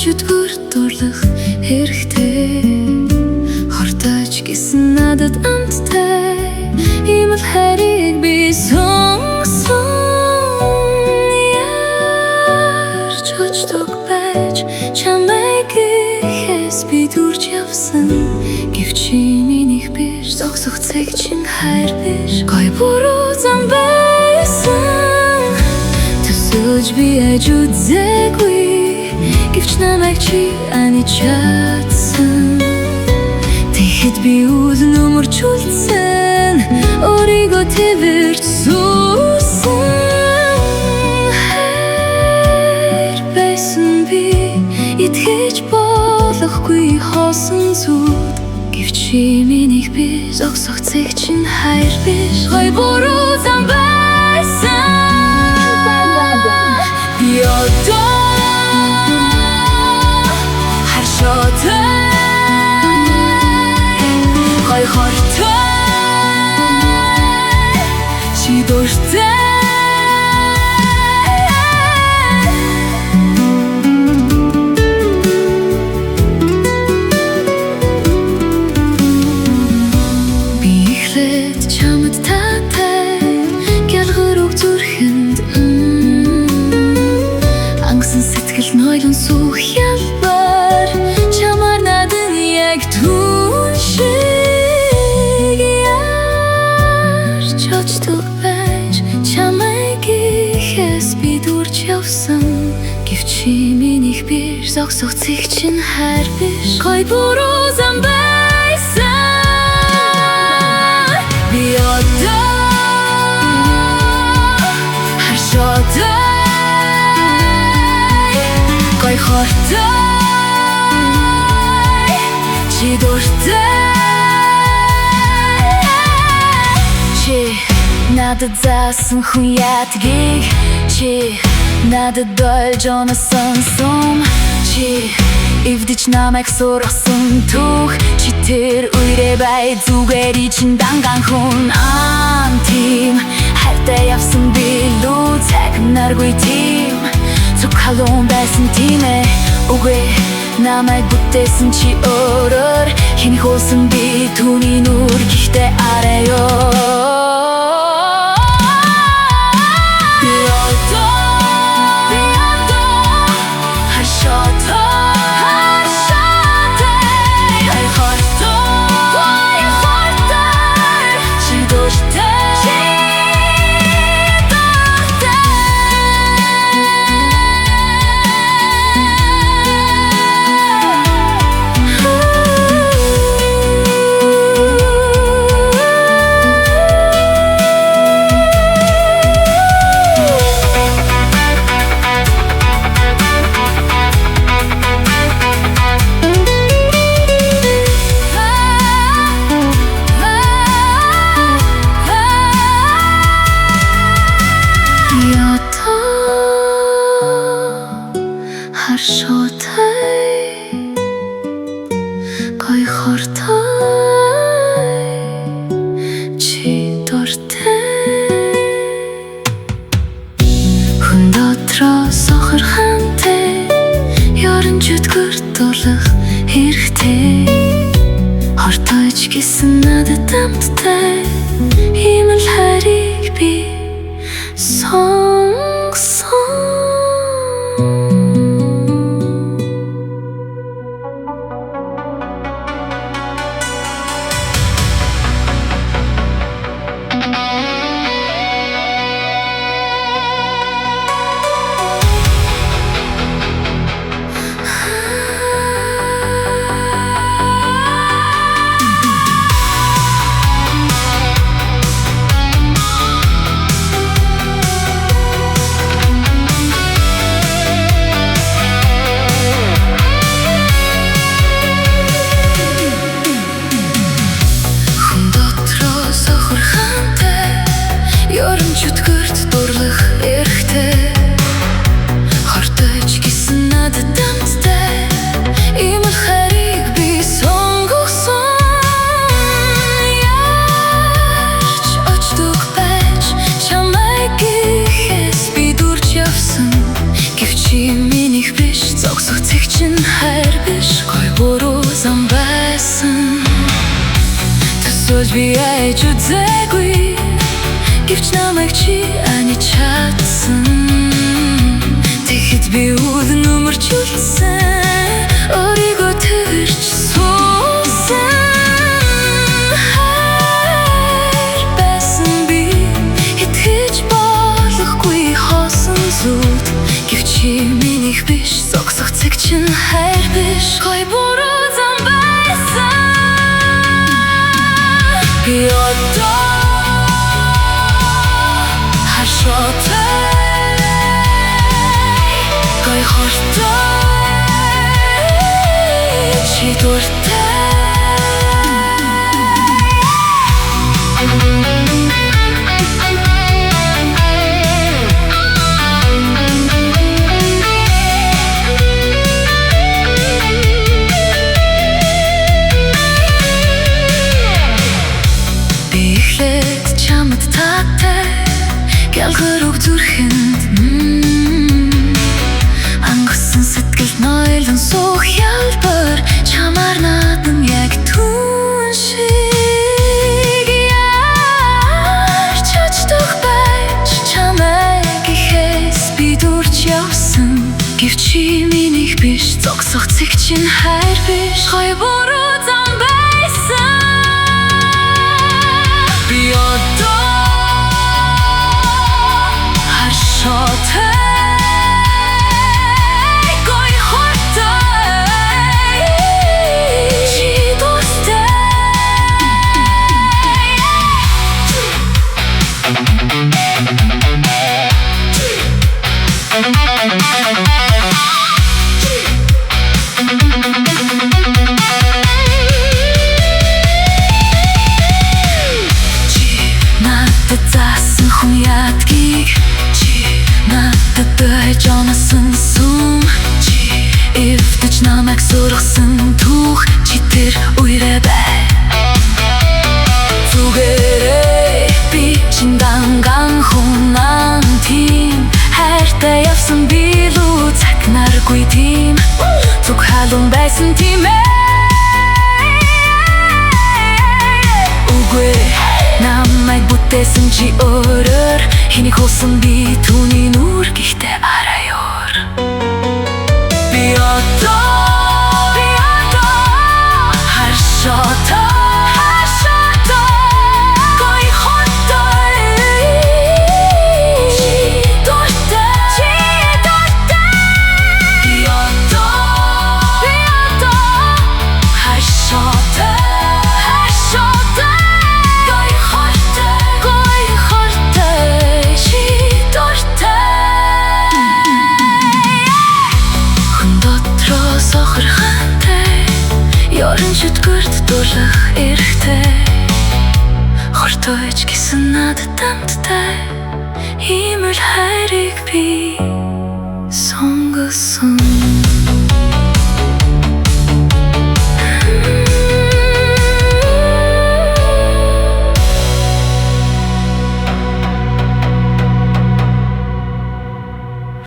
Чөтгөр дурлах хэрэгтэй хортож гисэн надад амттай ийм л хайрыг би сонсон Ярьж очдог байж чамайг гэхээс би дүрж явсан Гэвч минийх биш зогсох цэг чин хайр биш Гой буруу зам байсан Төсөж би айж үзээгүй Гэвч намайг чи ани чадсан Тэгэхэд би үүлэн өмөрчүүлсэн Өөрийгөө тэвэрч суусан Хайр байсан би итгэж болохгүй хоосон зүуд Гэвч минийх би зогсох цэг чин хайр биш Гой буруу зам байсан Би одоо Гой хортой чи дуртай Би эхлээд чамд таатай гялгар үг зүрхэнд Ангасан сэтгэл нойлон суух ялбар Чамаар надад яг түн шиг Ярьж очдог байж Чамайг гэхээс би дүрж явсан Гэвч минийх биш зогсох цэг чин хайр биш Гой буруу зам байсан Би одоо харшаатай Гой хортой чи дуртай Чи надад заасан хүн ядгийг Чи надад болж оносон сум Чи эвдэж намайг сургасан түүх Чи тэр үерээ бай зүгээр ичин данган хүн тийм хайртай явсан билүү цаг наргүй тийм Зүг халуун байсан тийм ээ Үгүй намайг бүтээсэн чи өөрөөр Хэнийг уусан би түүний нүр Гэхдээ арай ёо Би одоо харшаатай Гой хортой чи дуртай чөтгөрт дурлах эрхтэй хортож гисэн надад дамттай ийм л хайрыг би сонгосон яарч очдог байж чамайг гэхээс би дурж явсан гэвч минийх биш зогсох цэг чин хайр биш гой буруу зам байсан төсөөлж би айж үзээгүй гэвч намайг чи аниж чадсан тэгэхэд би үүдэн өмөрчүүлсэн өөрийгөө тэрч суусан хайр байсан би итгэж болохгүй хоосон зүуд гэвч минийх биш зогсох цэг чин хайр биш гой буруу зам байсан би одоо гой хортой чи дуртай би эхлээд чамд таатай гялгар уг зүрхэнд ангасан сэтгэлд нойлон суух ялбар чамаар наадам яг түн шиг яарч очдог байж чамайг гэхээс би дурж явсан гэвч минийх биш зогсох цэг чин хайр биш гой буруу зам байсан би одоо гой хортой чи дуртай чи надад заасан хүн ядгийг надад байж онсон сүм чи эвдэж намайг сургасан түүх чи тэр үерэ бай зүгээрээ би чин данган хүнан тийм хайртай явсан би лүү цагнааргүй тийм зүг халуун байсан тийм үгүй намайг бүтээсэн чи өөрөөр хэнийг хуусан би түүний нүур гэхдээ арайор би одоо харшаатай гой хортой чи дуртай би одоо харшаатай Яран чөтгөрт дурлах эрхтэй хортойч гисэн надад дамттай ийм л хайрыг би сонгосон